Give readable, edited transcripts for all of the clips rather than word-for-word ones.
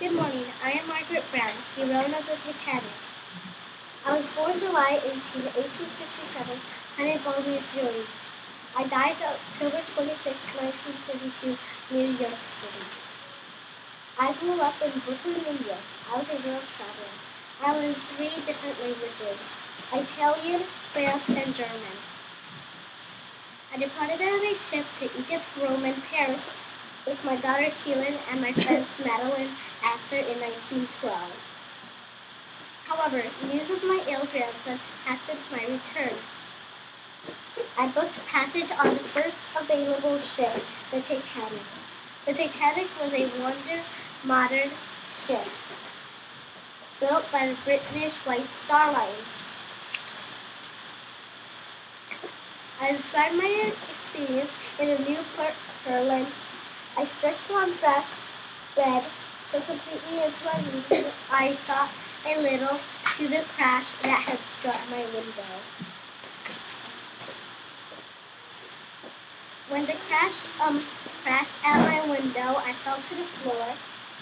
Good morning. I am Margaret Brown, heroine of the Titanic. I was born July 18, 1867, Huntington, Missouri. I died October 26, 1932, New York City. I grew up in Brooklyn, New York. I was a world traveler. I learned 3 different languages: Italian, French, and German. I departed on a ship to Egypt, Rome, and Paris with my daughter Keelan and my friends Madeline Astor in 1912. However, news of my ill grandson hastened my return. I booked passage on the first available ship, the Titanic. The Titanic was a modern ship built by the British White Star Lines. I described my experience in a Newport Berlin. I stretched on brass bed so completely into my room I thought a little to the crash that had struck my window. When the crash crashed at my window, I fell to the floor.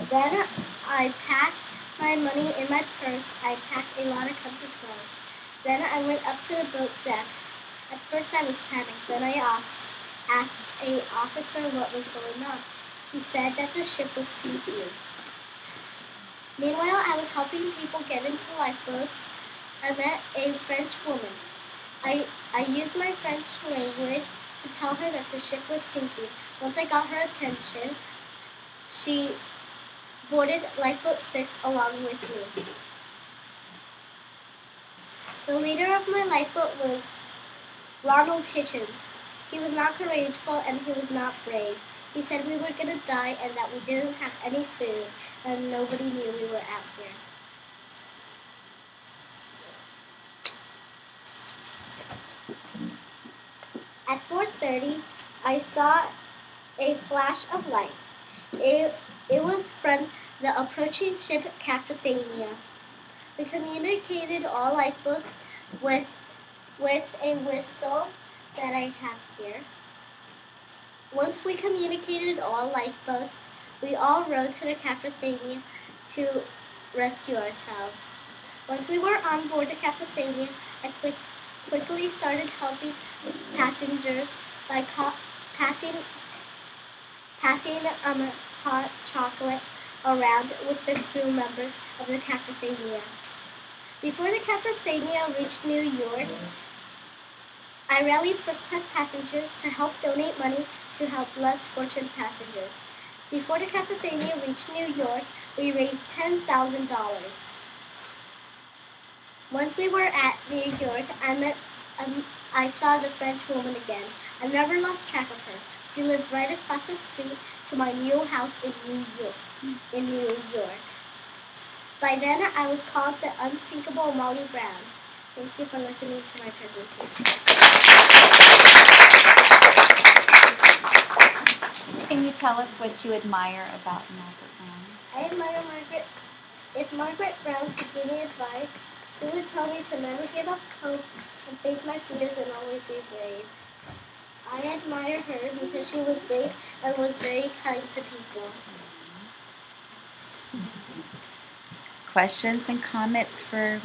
Then I packed my money in my purse. I packed a lot of comfy clothes. Then I went up to the boat deck. At first I was panicked. Then I asked an officer what was going on. He said that the ship was sinking. Meanwhile, I was helping people get into lifeboats. I met a French woman. I used my French language to tell her that the ship was sinking. Once I got her attention, she boarded lifeboat 6 along with me. The leader of my lifeboat was Ronald Hitchens. He was not courageous and he was not brave. He said we were going to die and that we didn't have any food and nobody knew we were out here. At 4:30, I saw a flash of light. It was from the approaching ship Capitania. We communicated all lifeboats with a whistle that I have here. Once we communicated all lifeboats, we all rowed to the Capitania to rescue ourselves. Once we were on board the Capitania, I quickly started helping passengers by passing hot chocolate around with the crew members of the Capitania. Before the Capitania reached New York, I rallied first-class passengers to help donate money to help less fortunate passengers. Before the Capitania reached New York, we raised $10,000. Once we were at New York, I saw the French woman again. I never lost track of her. She lived right across the street to my new house in New York. By then, I was called the unsinkable Molly Brown. Thank you for listening to my presentation. Can you tell us what you admire about Margaret Brown? I admire Margaret. If Margaret Brown could give me advice, she would tell me to never give up hope and face my fears and always be brave. I admire her because she was brave and was very kind to people. Questions and comments for